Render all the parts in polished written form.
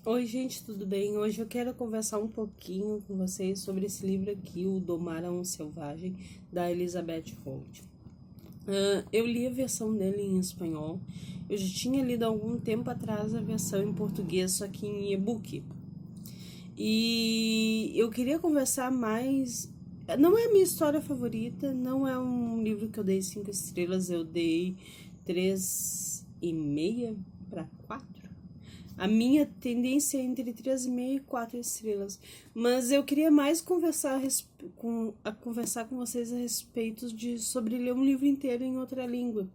Oi, gente, tudo bem? Hoje eu quero conversar um pouquinho com vocês sobre esse livro aqui, O Domar a um Selvagem, da Elizabeth Holt. Eu li a versão dele em espanhol. Eu já tinha lido há algum tempo atrás a versão em português, só que em e-book. E eu queria conversar mais. Não é a minha história favorita, não é um livro que eu dei 5 estrelas, eu dei 3,5 para 4. A minha tendência é entre 3,5 e 4 estrelas. Mas eu queria mais conversar com vocês a respeito sobre ler um livro inteiro em outra língua.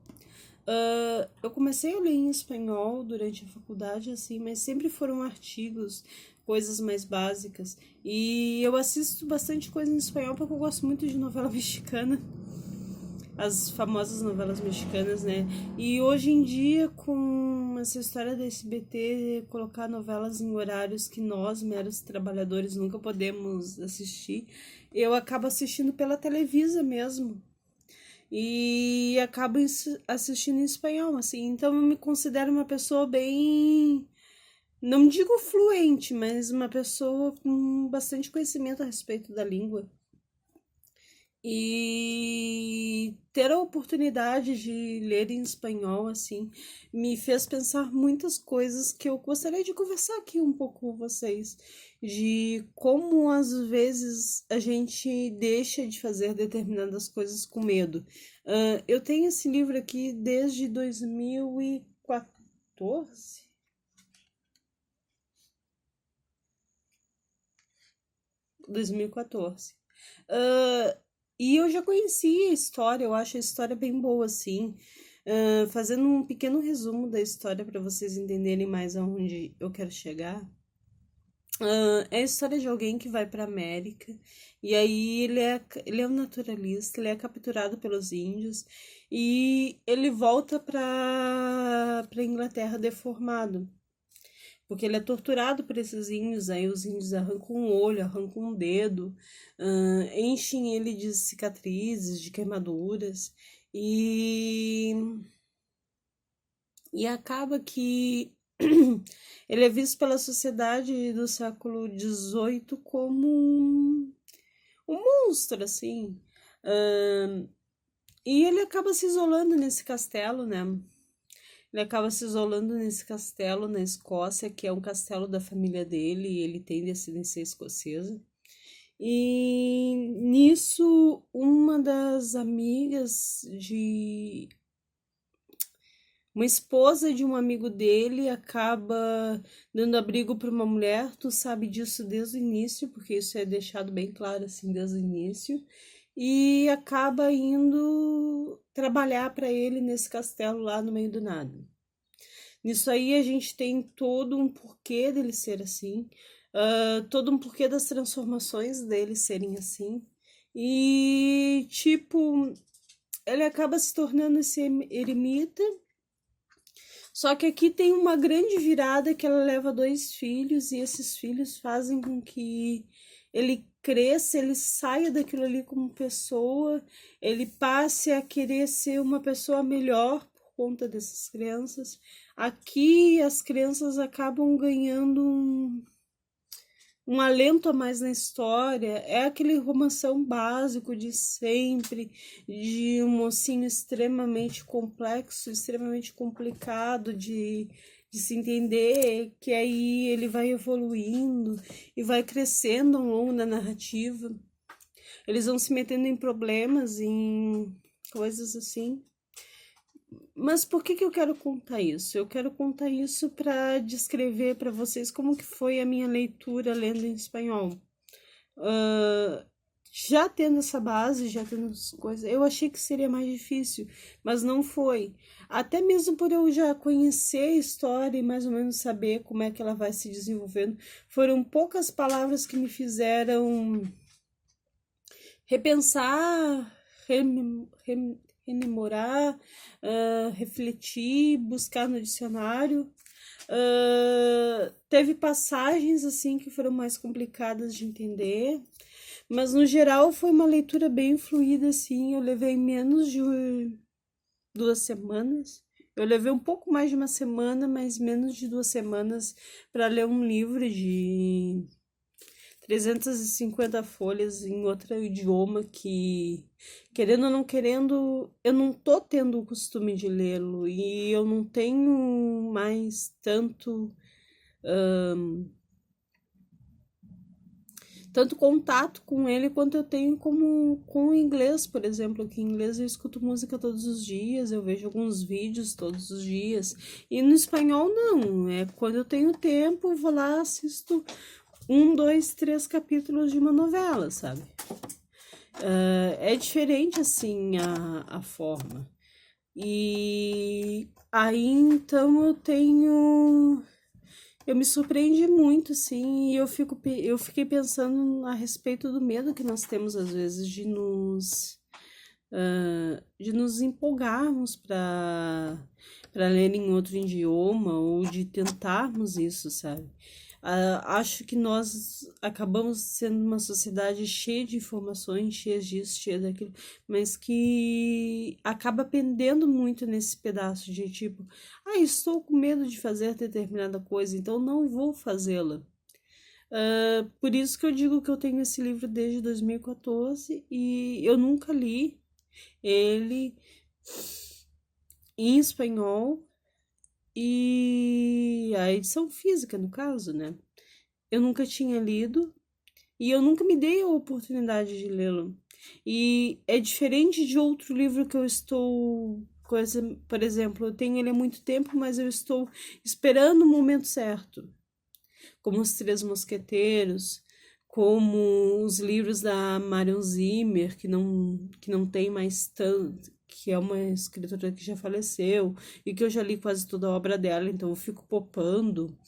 Eu comecei a ler em espanhol durante a faculdade, assim, mas sempre foram artigos, coisas mais básicas. E eu assisto bastante coisa em espanhol porque eu gosto muito de novela mexicana, as famosas novelas mexicanas, né? E hoje em dia, com essa história da SBT colocar novelas em horários que nós, meros trabalhadores, nunca podemos assistir, eu acabo assistindo pela Televisa mesmo. E acabo assistindo em espanhol, assim. Então eu me considero uma pessoa bem, não digo fluente, mas uma pessoa com bastante conhecimento a respeito da língua. E ter a oportunidade de ler em espanhol, assim, me fez pensar muitas coisas que eu gostaria de conversar aqui um pouco com vocês, de como às vezes a gente deixa de fazer determinadas coisas com medo. Eu tenho esse livro aqui desde 2014. 2014. E eu já conhecia a história, eu acho a história bem boa, assim. Fazendo um pequeno resumo da história para vocês entenderem mais aonde eu quero chegar. É a história de alguém que vai para América e aí ele é um naturalista, ele é capturado pelos índios e ele volta para Inglaterra deformado. Porque ele é torturado por esses índios, aí os índios arrancam um olho, arrancam um dedo, enchem ele de cicatrizes, de queimaduras, e, e acaba que ele é visto pela sociedade do século XVIII como um monstro, assim. E ele acaba se isolando nesse castelo, né? Ele acaba se isolando nesse castelo na Escócia, que é um castelo da família dele, e ele tem descendência escocesa. E nisso, uma das amigas de. Uma esposa de um amigo dele acaba dando abrigo para uma mulher. Tu sabe disso desde o início, porque isso é deixado bem claro assim desde o início. E acaba indo trabalhar para ele nesse castelo lá no meio do nada. Nisso aí a gente tem todo um porquê dele ser assim, todo um porquê das transformações dele serem assim. E, tipo, ele acaba se tornando esse eremita. Só que aqui tem uma grande virada que ela leva 2 filhos, e esses filhos fazem com que ele cresça, ele saia daquilo ali como pessoa, ele passe a querer ser uma pessoa melhor por conta dessas crianças. Aqui as crianças acabam ganhando um alento a mais na história. É aquele romanção básico de sempre, de um mocinho extremamente complexo, extremamente complicado de se entender, que aí ele vai evoluindo e vai crescendo ao longo da narrativa. Eles vão se metendo em problemas, em coisas assim. Mas por que eu quero contar isso? Eu quero contar isso para descrever para vocês como que foi a minha leitura lendo em espanhol. Ah, já tendo essa base, já tendo as coisas, eu achei que seria mais difícil, mas não foi. Até mesmo por eu já conhecer a história e mais ou menos saber como é que ela vai se desenvolvendo, foram poucas palavras que me fizeram repensar, rememorar, refletir, buscar no dicionário. Teve passagens assim que foram mais complicadas de entender, mas no geral foi uma leitura bem fluida, assim. Eu levei menos de 2 semanas. Eu levei um pouco mais de uma semana, mas menos de 2 semanas para ler um livro de 350 folhas em outro idioma que, querendo ou não querendo, eu não tô tendo o costume de lê-lo e eu não tenho mais tanto contato com ele quanto eu tenho como com o inglês, por exemplo. Que em inglês eu escuto música todos os dias, eu vejo alguns vídeos todos os dias. E no espanhol não, é quando eu tenho tempo, eu vou lá, assisto 1, 2, 3 capítulos de uma novela, sabe? É diferente assim a forma. E aí então eu me surpreendi muito, assim, e eu fiquei pensando a respeito do medo que nós temos, às vezes, de nos empolgarmos para ler em outro idioma ou de tentarmos isso, sabe? Acho que nós acabamos sendo uma sociedade cheia de informações, cheia disso, cheia daquilo, mas que acaba pendendo muito nesse pedaço de tipo, estou com medo de fazer determinada coisa, então não vou fazê-la. Por isso que eu digo que eu tenho esse livro desde 2014 e eu nunca li ele em espanhol e a edição física, no caso, né? Eu nunca tinha lido e eu nunca me dei a oportunidade de lê-lo. E é diferente de outro livro que eu estou, por exemplo, eu tenho ele há muito tempo, mas eu estou esperando o momento certo, como Os Três Mosqueteiros, como os livros da Marion Zimmer, que não tem mais tanto, que é uma escritora que já faleceu e que eu já li quase toda a obra dela, então eu fico popando.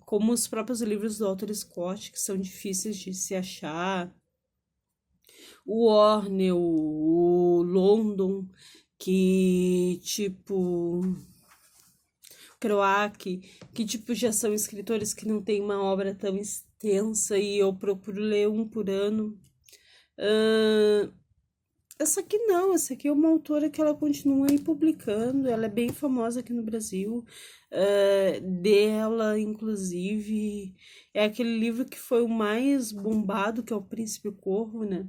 Como os próprios livros do Walter Scott, que são difíceis de se achar. O Ornell, o London, que tipo Croac, que tipo já são escritores que não têm uma obra tão extensa e eu procuro ler um por ano. Essa aqui não, essa aqui é uma autora que ela continua aí publicando, ela é bem famosa aqui no Brasil. Dela, inclusive, é aquele livro que foi o mais bombado, que é O Príncipe Corvo, né?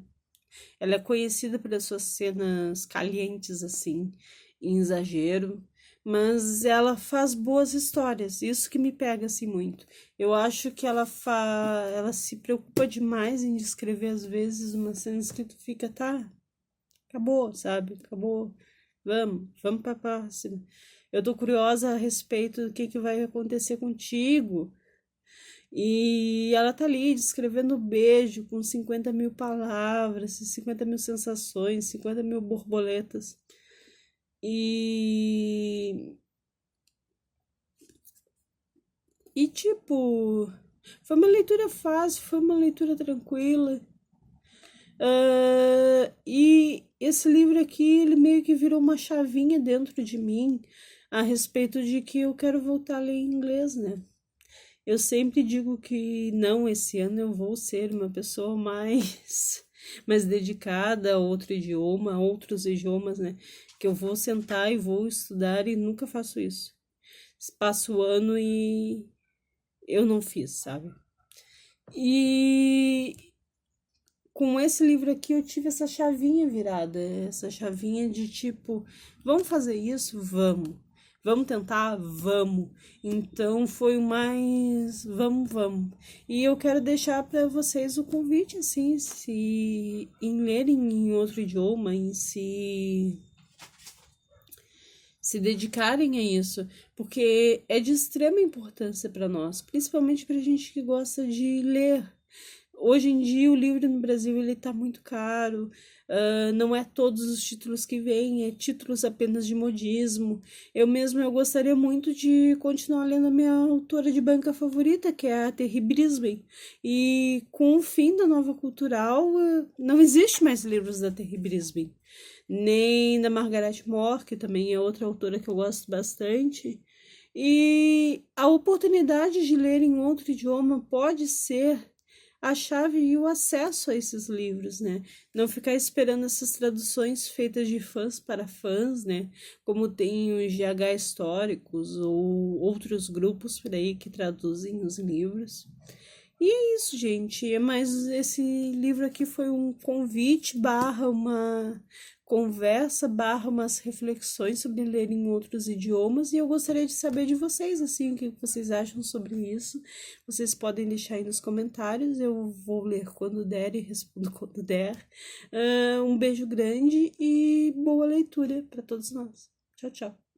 Ela é conhecida pelas suas cenas calientes, assim, em exagero, mas ela faz boas histórias, isso que me pega, assim, muito. Eu acho que ela se preocupa demais em descrever, às vezes, uma cena que tu fica, tá, acabou, sabe? Acabou. Vamos pra próxima. Eu tô curiosa a respeito do que vai acontecer contigo. E ela tá ali descrevendo o beijo com 50 mil palavras, 50 mil sensações, 50 mil borboletas. E. E tipo. Foi uma leitura fácil, foi uma leitura tranquila. E esse livro aqui, ele meio que virou uma chavinha dentro de mim a respeito de que eu quero voltar a ler em inglês, né? Eu sempre digo que não, esse ano eu vou ser uma pessoa mais dedicada a outro idioma, a outros idiomas, né? Que eu vou sentar e vou estudar e nunca faço isso. Passo o ano e eu não fiz, sabe? E com esse livro aqui eu tive essa chavinha virada, essa chavinha de tipo, vamos fazer isso? Vamos. Vamos tentar? Vamos. Então foi o mais vamos. E eu quero deixar para vocês o convite assim, se em lerem em outro idioma, em se dedicarem a isso, porque é de extrema importância para nós, principalmente para gente que gosta de ler. Hoje em dia o livro no Brasil ele tá muito caro, não é todos os títulos que vêm, é títulos apenas de modismo. Eu gostaria muito de continuar lendo a minha autora de banca favorita, que é a Terry Brisbane. E com o fim da nova cultural, não existe mais livros da Terry Brisbane, nem da Margaret Moore, que também é outra autora que eu gosto bastante. E a oportunidade de ler em outro idioma pode ser a chave e o acesso a esses livros, né? Não ficar esperando essas traduções feitas de fãs para fãs, né? Como tem os GH históricos ou outros grupos por aí que traduzem os livros. E é isso, gente. Mas esse livro aqui foi um convite barra uma conversa barra umas reflexões sobre ler em outros idiomas e eu gostaria de saber de vocês, assim, o que vocês acham sobre isso. Vocês podem deixar aí nos comentários, eu vou ler quando der e respondo quando der. Um beijo grande e boa leitura para todos nós. Tchau, tchau.